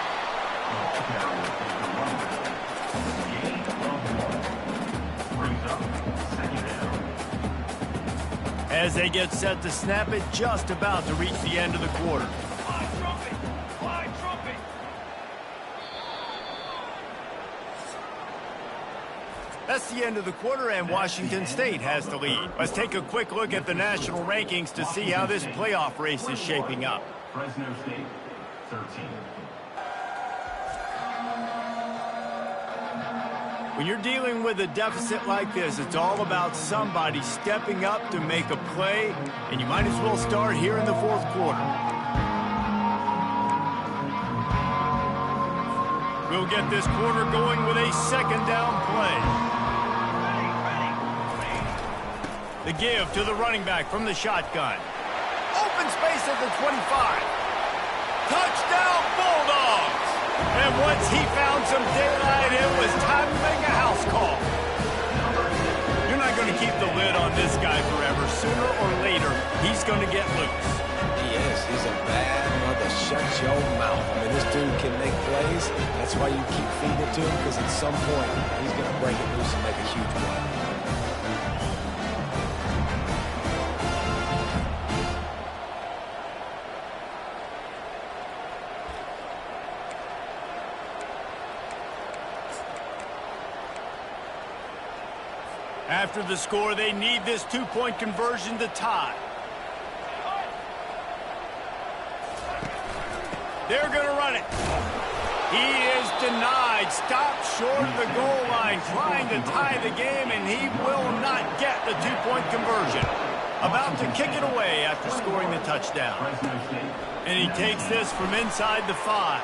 As they get set to snap it, just about to reach the end of the quarter. That's the end of the quarter, and Washington State has the lead. Let's take a quick look at the national rankings to see how this playoff race is shaping up. Fresno State, 13. When you're dealing with a deficit like this, it's all about somebody stepping up to make a play, and you might as well start here in the fourth quarter. We'll get this quarter going with a second down play. The give to the running back from the shotgun. Open space at the 25. Touchdown, Bulldogs! And once he found some daylight, it was time to make a house call. You're not going to keep the lid on this guy forever. Sooner or later, he's going to get loose. He is. He's a bad mother. Shut your mouth. I mean, this dude can make plays. That's why you keep feeding it to him, because at some point, he's going to break it loose and make a huge play. After the score, they need this two-point conversion to tie. They're going to run it. He is denied. Stopped short of the goal line, trying to tie the game, and he will not get the two-point conversion. About to kick it away after scoring the touchdown. And he takes this from inside the 5.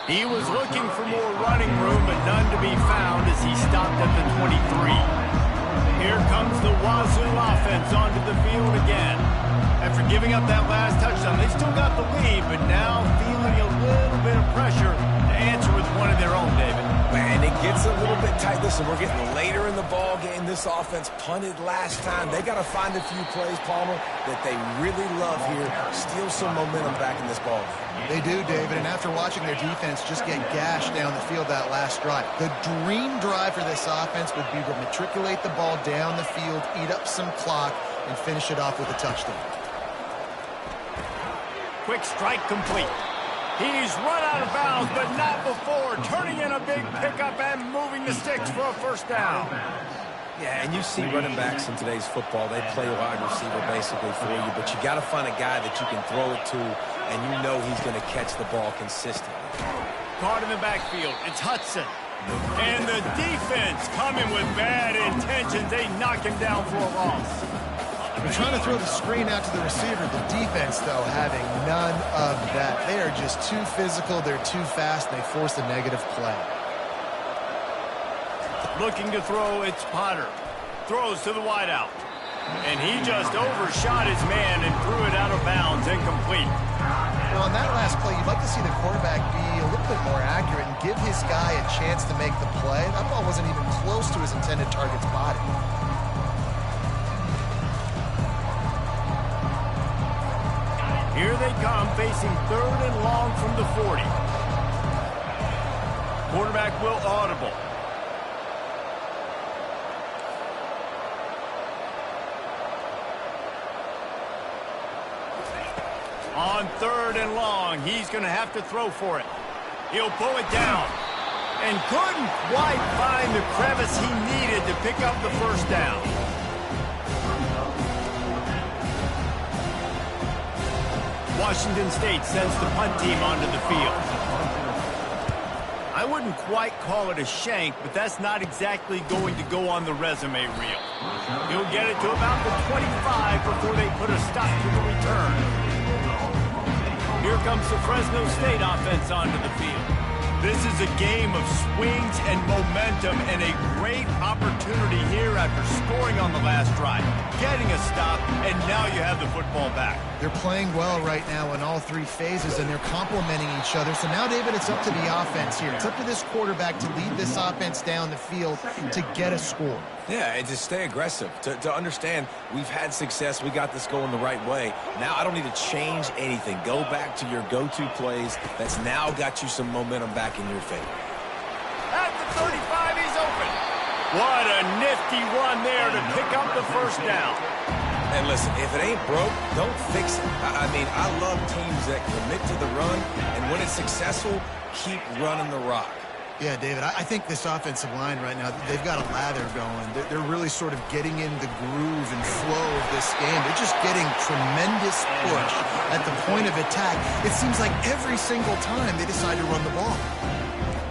He was looking for more running room, but none to be found as he stopped at the 23. Here comes the Wazoo offense onto the field again. After giving up that last touchdown, they still got the lead, but now feeling a little bit of pressure to answer with one of their own, David. Man, it gets a little bit tight. Listen, we're getting later in the ball game. This offense punted last time. They got to find a few plays, Palmer, that they really love here. Steal some momentum back in this ball game. They do, David, and after watching their defense just get gashed down the field that last drive, the dream drive for this offense would be to matriculate the ball down the field, eat up some clock, and finish it off with a touchdown. Quick strike complete. He's run out of bounds, but not before turning in a big pickup and moving the sticks for a first down. Yeah, and you see running backs in today's football, they play wide receiver basically for you, but you got to find a guy that you can throw it to, and you know he's going to catch the ball consistently. Caught in the backfield, it's Hudson. And the defense coming with bad intentions. They knock him down for a loss. They're trying to throw the screen out to the receiver. The defense, though, having none of that. They are just too physical. They're too fast. They force a negative play. Looking to throw, it's Potter. Throws to the wideout. And he just overshot his man and threw it out of bounds, incomplete. Well, on that last play, you'd like to see the quarterback be a little bit more accurate and give his guy a chance to make the play. That ball wasn't even close to his intended target's body. Here they come, facing 3rd and long from the 40. Quarterback will audible. On 3rd and long, he's going to have to throw for it. He'll pull it down. And couldn't quite find the crevice he needed to pick up the first down. Washington State sends the punt team onto the field. I wouldn't quite call it a shank, but that's not exactly going to go on the resume reel. He'll get it to about the 25 before they put a stop to the return. Here comes the Fresno State offense onto the field. This is a game of swings and momentum and a great opportunity here after scoring on the last drive, getting a stop, and now you have the football back. They're playing well right now in all 3 phases, and they're complementing each other. So now, David, it's up to the offense here. It's up to this quarterback to lead this offense down the field to get a score. Yeah, and to stay aggressive, to understand we've had success, we got this going the right way. Now I don't need to change anything. Go back to your go-to plays. That's now got you some momentum back in your favor. At the 35, he's open. What a nifty run there to pick up the first down. And listen, if it ain't broke, don't fix it. I mean, I love teams that commit to the run, and when it's successful, keep running the rock. Yeah, David, I think this offensive line right now, they've got a lather going. They're really sort of getting in the groove and flow of this game. They're just getting tremendous push at the point of attack. It seems like every single time they decide to run the ball.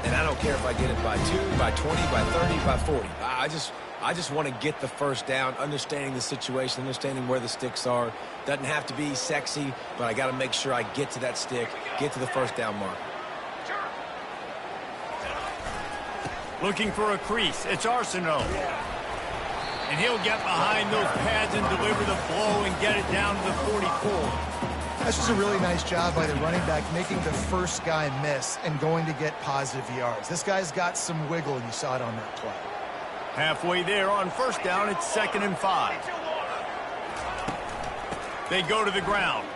And I don't care if I get it by 2, by 20, by 30, by 40. I just want to get the first down, understanding the situation, understanding where the sticks are. Doesn't have to be sexy, but I got to make sure I get to that stick, get to the first down mark. Looking for a crease. It's Arsenault. And he'll get behind those pads and deliver the blow and get it down to the 44. That's just a really nice job by the running back, making the first guy miss and going to get positive yards. This guy's got some wiggle, and you saw it on that play. Halfway there on first down, it's 2nd and 5. They go to the ground.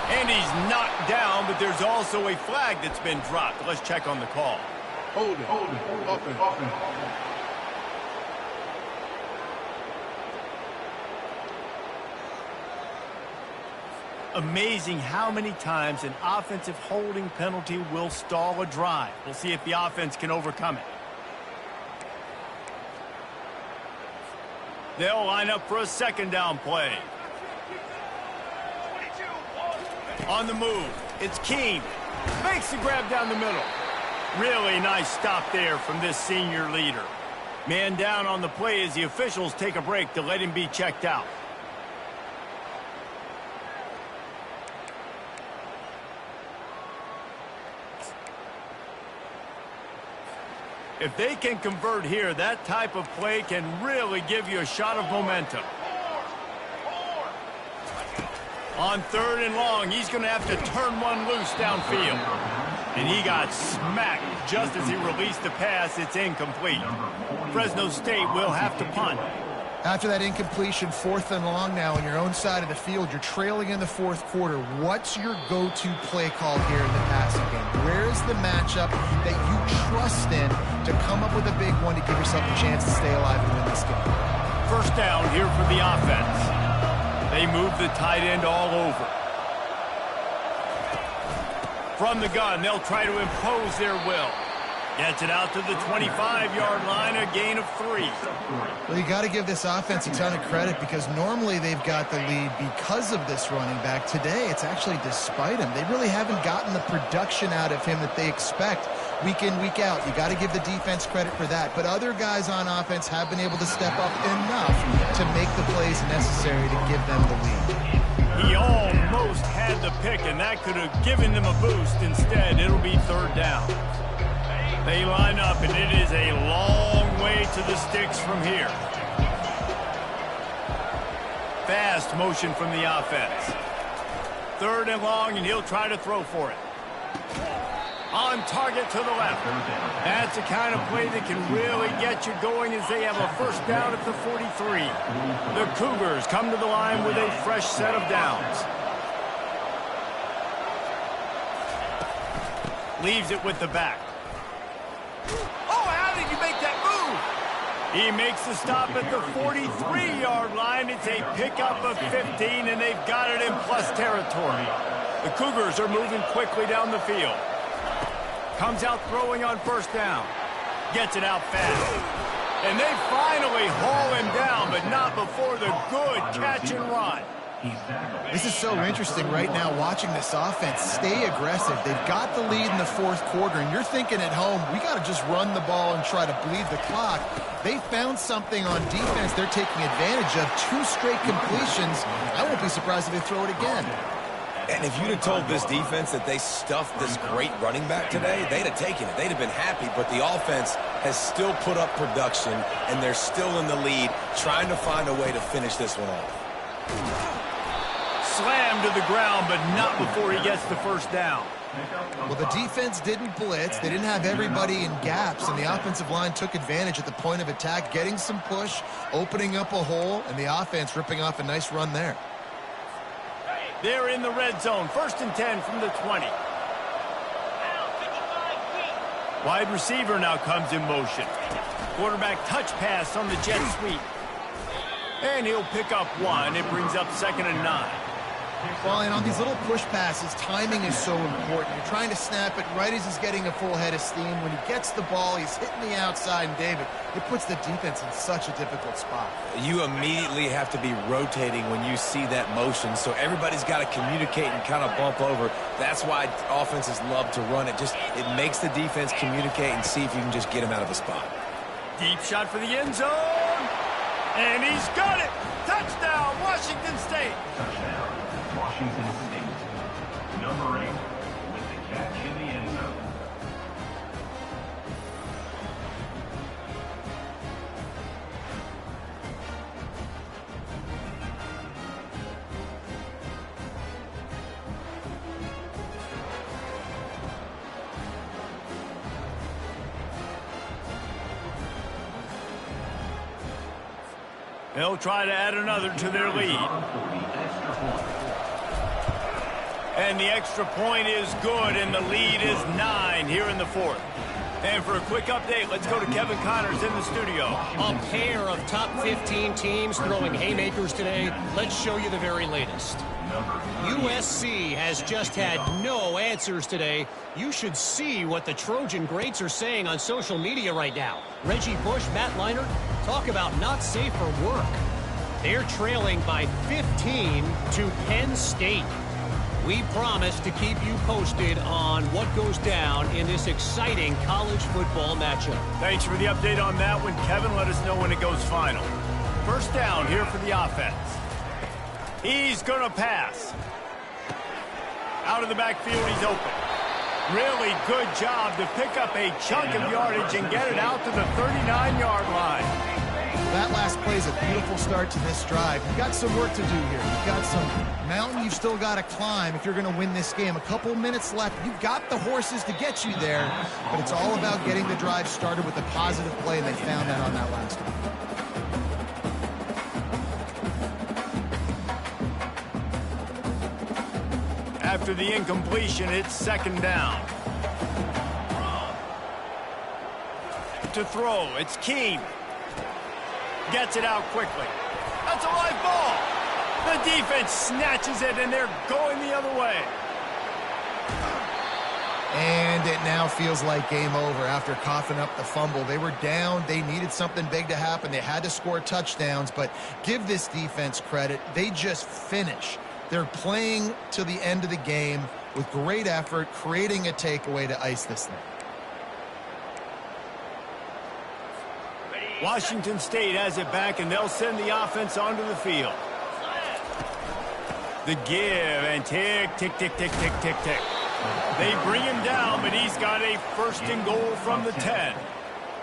And he's knocked down, but there's also a flag that's been dropped. Let's check on the call. Hold it. Offense. Amazing how many times an offensive holding penalty will stall a drive. We'll see if the offense can overcome it. They'll line up for a 2nd down play. On the move, it's Keene. Makes the grab down the middle. Really nice stop there from this senior leader. Man down on the play as the officials take a break to let him be checked out. If they can convert here, that type of play can really give you a shot of momentum. On 3rd and long, he's going to have to turn one loose downfield. And he got smacked just as he released the pass. It's incomplete. Fresno State will have to punt. After that incompletion, 4th and long now on your own side of the field, you're trailing in the 4th quarter. What's your go-to play call here in the passing game? Where is the matchup that you trust in to come up with a big one to give yourself a chance to stay alive and win this game? First down here for the offense. They move the tight end all over. From the gun, they'll try to impose their will. Gets it out to the 25-yard line, a gain of 3. Well, you got to give this offense a ton of credit because normally they've got the lead because of this running back. Today, it's actually despite him. They really haven't gotten the production out of him that they expect week in, week out. You got to give the defense credit for that. But other guys on offense have been able to step up enough to make the plays necessary to give them the lead. He almost had the pick, and that could have given them a boost. Instead, it'll be 3rd down. They line up, and it is a long way to the sticks from here. Fast motion from the offense. 3rd and long, and he'll try to throw for it. On target to the left. That's the kind of play that can really get you going as they have a first down at the 43. The Cougars come to the line with a fresh set of downs. Leaves it with the back. Oh, how did you make that move? He makes the stop at the 43-yard line. It's a pickup of 15, and they've got it in plus territory. The Cougars are moving quickly down the field. Comes out throwing on first down. Gets it out fast. And they finally haul him down, but not before the good catch and run. This is so interesting right now watching this offense stay aggressive. They've got the lead in the 4th quarter, and you're thinking at home, we got to just run the ball and try to bleed the clock. They found something on defense they're taking advantage of. 2 straight completions. I won't be surprised if they throw it again. And if you'd have told this defense that they stuffed this great running back today, they'd have taken it. They'd have been happy, but the offense has still put up production, and they're still in the lead, trying to find a way to finish this one off. Slammed to the ground, but not before he gets the first down. Well, the defense didn't blitz. They didn't have everybody in gaps, and the offensive line took advantage at the point of attack, getting some push, opening up a hole, and the offense ripping off a nice run there. They're in the red zone. 1st and 10 from the 20. Wide receiver now comes in motion. Quarterback touch pass on the jet sweep. And he'll pick up 1. It brings up 2nd and 9. Well, and on these little push passes, timing is so important. You're trying to snap it right as he's getting a full head of steam. When he gets the ball, he's hitting the outside, and David, it puts the defense in such a difficult spot. You immediately have to be rotating when you see that motion, so everybody's got to communicate and kind of bump over. That's why offenses love to run it. It makes the defense communicate and see if you can just get him out of a spot. Deep shot for the end zone. And he's got it. Touchdown, Washington State. Touchdown, Washington State. Number 8 with the catch in the end zone. They'll try to add another to their lead. And the extra point is good, and the lead is 9 here in the fourth. And for a quick update, let's go to Kevin Connors in the studio. A pair of top 15 teams throwing haymakers today. Let's show you the very latest. USC has just had no answers today. You should see what the Trojan greats are saying on social media right now. Reggie Bush, Matt Leinart, talk about not safe for work. They're trailing by 15 to Penn State. We promise to keep you posted on what goes down in this exciting college football matchup. Thanks for the update on that one, Kevin. Let us know when it goes final. First down here for the offense. He's going to pass. Out of the backfield, he's open. Really good job to pick up a chunk of yardage and get it out to the 39-yard line. That last play is a beautiful start to this drive. You've got some work to do here. You've got some mountain you've still got to climb if you're going to win this game. A couple minutes left. You've got the horses to get you there, but it's all about getting the drive started with a positive play, and they found that on that last one. After the incompletion, it's second down. To throw, it's Keene. Gets it out quickly. That's a live ball. The defense snatches it, and they're going the other way. And it now feels like game over after coughing up the fumble. They were down. They needed something big to happen. They had to score touchdowns, but give this defense credit. They just finish. They're playing to the end of the game with great effort, creating a takeaway to ice this thing. Washington State has it back, and they'll send the offense onto the field. The give, and tick, tick, tick, tick, tick, tick, tick. They bring him down, but he's got a first and goal from the 10.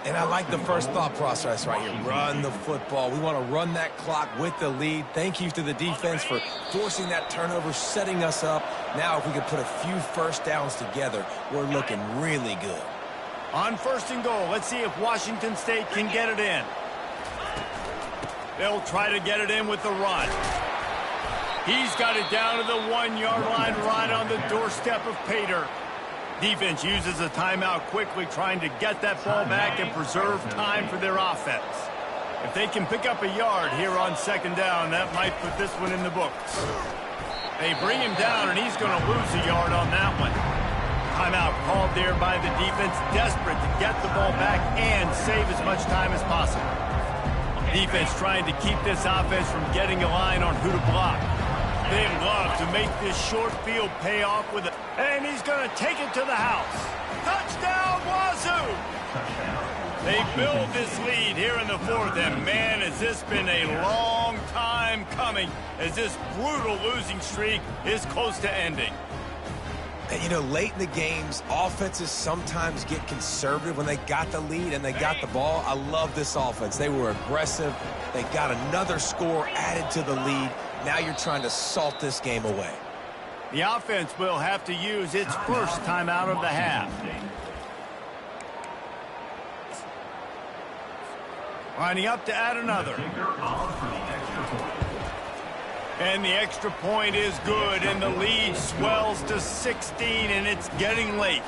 And I like the first thought process right here. Run the football. We want to run that clock with the lead. Thank you to the defense for forcing that turnover, setting us up. Now if we could put a few first downs together, we're looking really good. On first and goal, let's see if Washington State can get it in. They'll try to get it in with the run. He's got it down to the 1-yard line right on the doorstep of Pater. Defense uses a timeout quickly, trying to get that ball back and preserve time for their offense. If they can pick up a yard here on second down, that might put this one in the books. They bring him down, and he's going to lose a yard on that one. Timeout called there by the defense, desperate to get the ball back and save as much time as possible. Defense trying to keep this offense from getting a line on who to block. They love to make this short field pay off with it. And he's going to take it to the house. Touchdown, Wazoo! They build this lead here in the fourth, and man, has this been a long time coming as this brutal losing streak is close to ending. And, you know, late in the games, offenses sometimes get conservative when they got the lead and they got the ball. I love this offense. They were aggressive. They got another score added to the lead. Now you're trying to salt this game away. The offense will have to use its first timeout of the half. Lining up to add another. And the extra point is good, and the lead swells to 16, and it's getting late.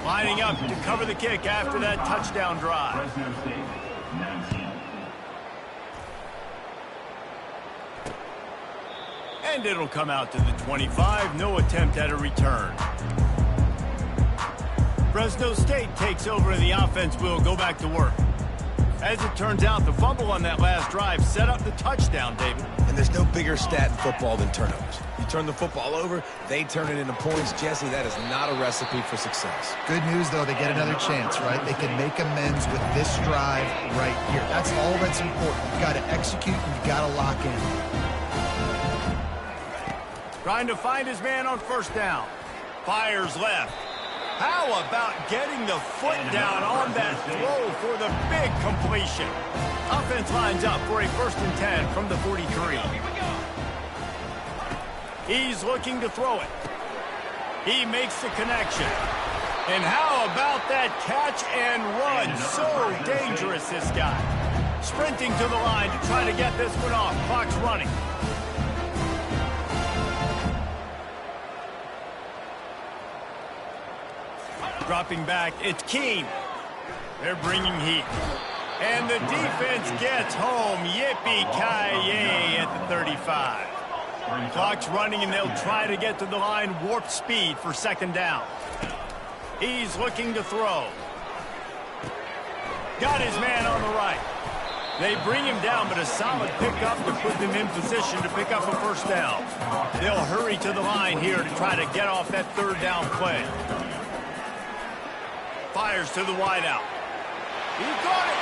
Lining up to cover the kick after that touchdown drive. And it'll come out to the 25. No attempt at a return. Fresno State takes over and the offense will go back to work. As it turns out, the fumble on that last drive set up the touchdown, David. And there's no bigger stat in football than turnovers. You turn the football over, they turn it into points. Jesse, that is not a recipe for success. Good news, though, they get another chance, right? They can make amends with this drive right here. That's all that's important. You've got to execute and you've got to lock in. Trying to find his man on first down. Fires left. How about getting the foot down on that throw for the big completion? Offense lines up for a 1st and 10 from the 43. He's looking to throw it. He makes the connection. And how about that catch and run? So dangerous, this guy. Sprinting to the line to try to get this one off. Clock's running. Dropping back, it's Keene. They're bringing heat. And the defense gets home. Yippee-ki-yay at the 35. Clock's running, and they'll try to get to the line. Warp speed for 2nd down. He's looking to throw. Got his man on the right. They bring him down, but a solid pickup to put them in position to pick up a 1st down. They'll hurry to the line here to try to get off that 3rd down play. Fires to the wideout. He got it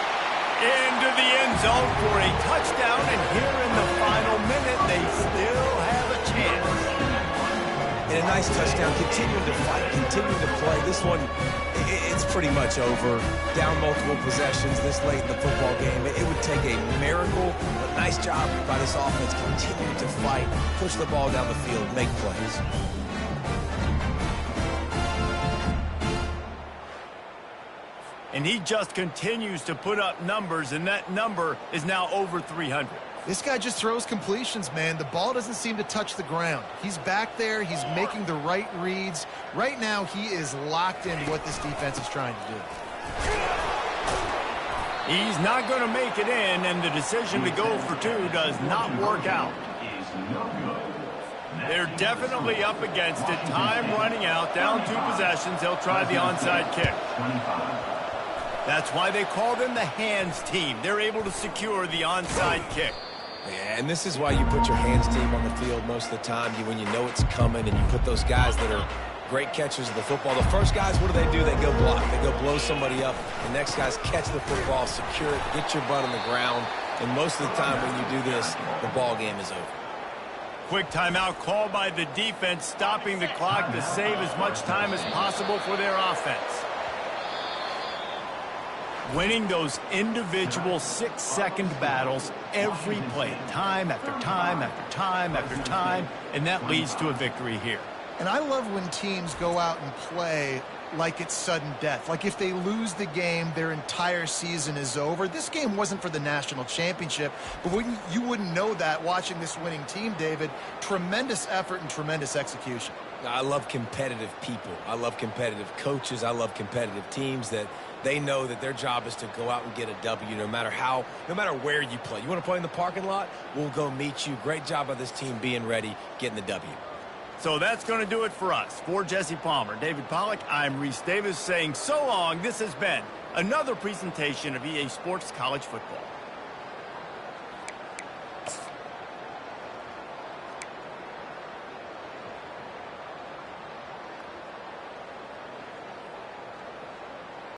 into the end zone for a touchdown, and here in the final minute, they still have a chance. And a nice touchdown, continuing to fight, continuing to play. This one, it's pretty much over. Down multiple possessions this late in the football game. It would take a miracle, but nice job by this offense, continuing to fight, push the ball down the field, make plays. And he just continues to put up numbers, and that number is now over 300. This guy just throws completions, man. The ball doesn't seem to touch the ground. He's back there. He's making the right reads. Right now, he is locked into what this defense is trying to do. He's not going to make it in, and the decision to go for 2 does not work out. They're definitely up against it. Time running out. Down 2 possessions. They'll try the onside kick. That's why they call them the hands team. They're able to secure the onside kick. Yeah, and this is why you put your hands team on the field most of the time. When you know it's coming, and you put those guys that are great catchers of the football. The first guys, what do? They go block. They go blow somebody up. The next guys catch the football, secure it, get your butt on the ground. And most of the time when you do this, the ball game is over. Quick timeout called by the defense, stopping the clock to save as much time as possible for their offense. Winning those individual 6-second battles every play, time after time after time after time, and that leads to a victory here. And I love when teams go out and play like it's sudden death. Like if they lose the game, their entire season is over. This game wasn't for the national championship, but you wouldn't know that watching this winning team, David. Tremendous effort and tremendous execution. I love competitive people. I love competitive coaches. I love competitive teams that they know that their job is to go out and get a W no matter where you play. You want to play in the parking lot? We'll go meet you. Great job by this team being ready, getting the W. So that's going to do it for us. For Jesse Palmer, David Pollack, I'm Reese Davis saying so long. This has been another presentation of EA Sports College Football.